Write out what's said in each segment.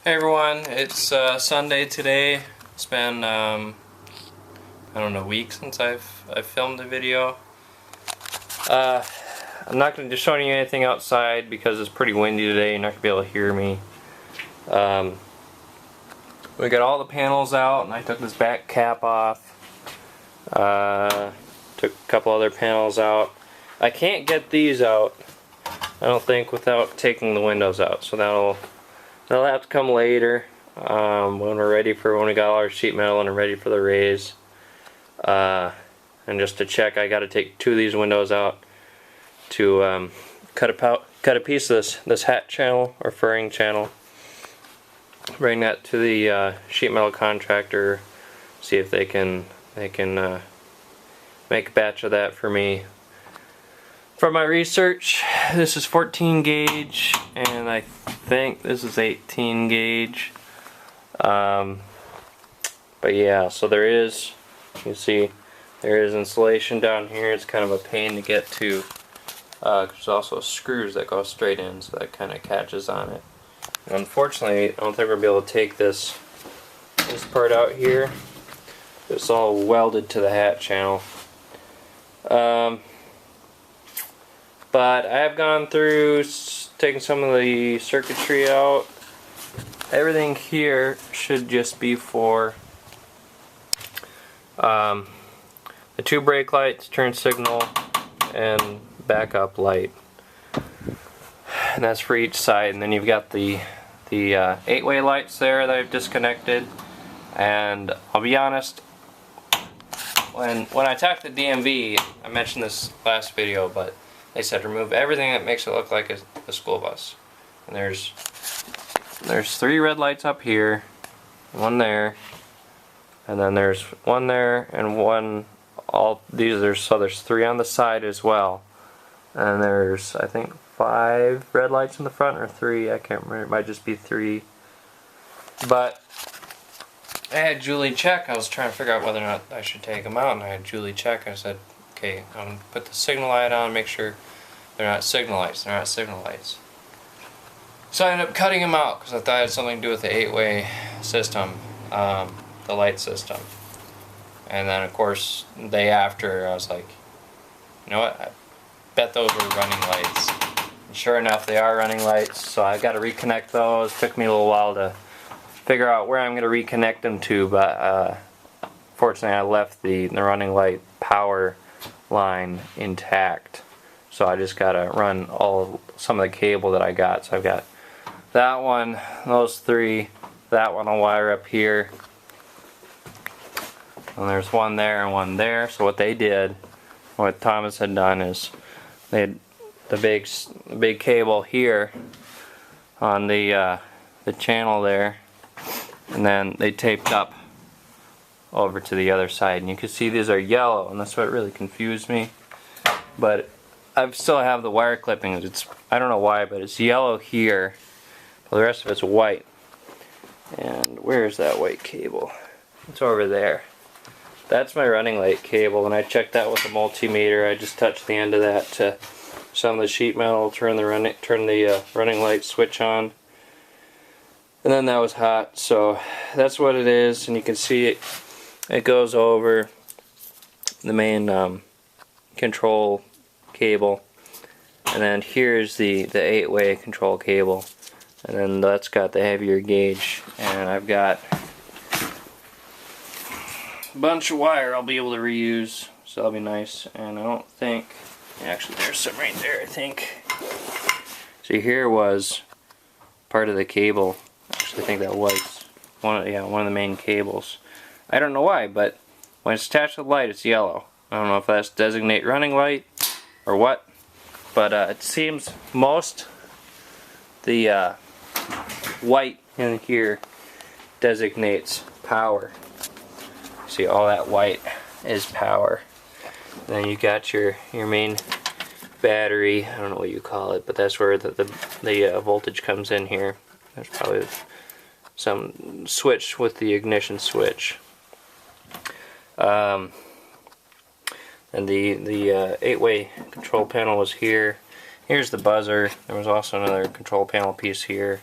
Hey everyone, it's Sunday today. It's been I don't know, a week since I've filmed a video. I'm not going to be showing you anything outside because it's pretty windy today. You're not going to be able to hear me. We got all the panels out, and I took this back cap off. Took a couple other panels out. I can't get these out, I don't think, without taking the windows out. So that'll have to come later when we got all our sheet metal and are ready for the raise. And just to check, I got to take two of these windows out to cut a piece of this hat channel or furring channel. Bring that to the sheet metal contractor. See if they can make a batch of that for me. For my research, this is 14 gauge, and I think this is 18 gauge. But yeah, so there is, you can see, there is insulation down here. It's kind of a pain to get to. There's also screws that go straight in, so that kind of catches on it. And unfortunately, I don't think we're going to be able to take this part out here. It's all welded to the hat channel. But I have gone through, taking some of the circuitry out. Everything here should just be for the two brake lights, turn signal, and backup light. And that's for each side. And then you've got the 8-way lights there that I've disconnected. And I'll be honest, when I talked to DMV, I mentioned this last video, but they said remove everything that makes it look like a school bus. And there's 3 red lights up here, one there, and then there's one there, and one, so there's 3 on the side as well. And there's, I think, 5 red lights in the front, or 3, I can't remember, it might just be 3. But I had Julie check. I was trying to figure out whether or not I should take them out, and I had Julie check. I said, okay, I'm going to put the signal light on, make sure they're not signal lights. They're not signal lights. So I ended up cutting them out because I thought it had something to do with the 8-way system, the light system. And then, of course, the day after, I was like, you know what, I bet those were running lights. And sure enough, they are running lights, so I've got to reconnect those. Took me a little while to figure out where I'm going to reconnect them to, but fortunately I left the running light power line intact, so I just got to run some of the cable that I got. So I've got that one, those 3, that one I'll wire up here, and there's one there and one there. So what Thomas had done is they had the big cable here on the channel there, and then they taped up over to the other side, and you can see these are yellow, and that's what really confused me. But I still have the wire clippings. I don't know why, but it's yellow here. Well, the rest of it's white. And where's that white cable? It's over there. That's my running light cable, and I checked that with a multimeter. I just touched the end of that to some of the sheet metal, turn the running light switch on. And then that was hot, so that's what it is. And you can see it goes over the main control cable, and then here's the 8-way control cable, and then that's got the heavier gauge. And I've got a bunch of wire I'll be able to reuse, so that'll be nice. And I don't think, actually there's some right there, I think. So here was part of the cable. Actually, I think that was one of the main cables. I don't know why, but when it's attached to the light, it's yellow. I don't know if that's designate running light or what, but it seems most the white in here designates power. See, all that white is power. And then you got your main battery. I don't know what you call it, but that's where the voltage comes in here. There's probably some switch with the ignition switch. And the 8-way control panel was here. Here's the buzzer. There was also another control panel piece here.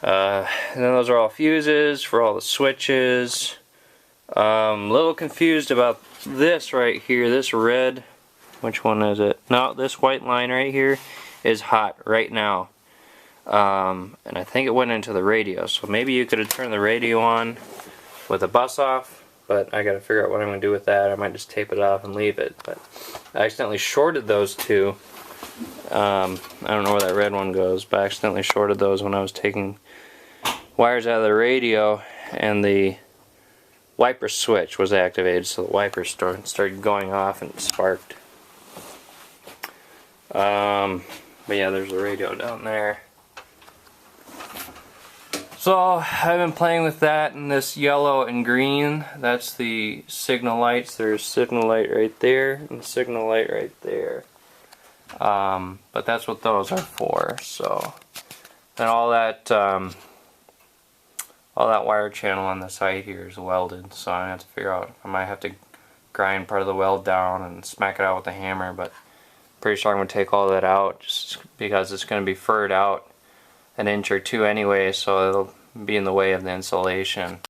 And then those are all fuses for all the switches. A little confused about this right here, this red. Which one is it? No, this white line right here is hot right now. And I think it went into the radio, so maybe you could have turned the radio on with the bus off, but I gotta figure out what I'm gonna do with that. I might just tape it off and leave it, but I accidentally shorted those two. I don't know where that red one goes, but I accidentally shorted those when I was taking wires out of the radio, and the wiper switch was activated, so the wipers started going off and it sparked. But yeah, there's the radio down there. So I've been playing with that, and this yellow and green, that's the signal lights. There's signal light right there and signal light right there. But that's what those are for. So then all that wire channel on the side here is welded, so I have to figure out, I might have to grind part of the weld down and smack it out with a hammer, but pretty sure I'm going to take all that out just because it's going to be furred out an inch or two anyway, so it'll be in the way of the insulation.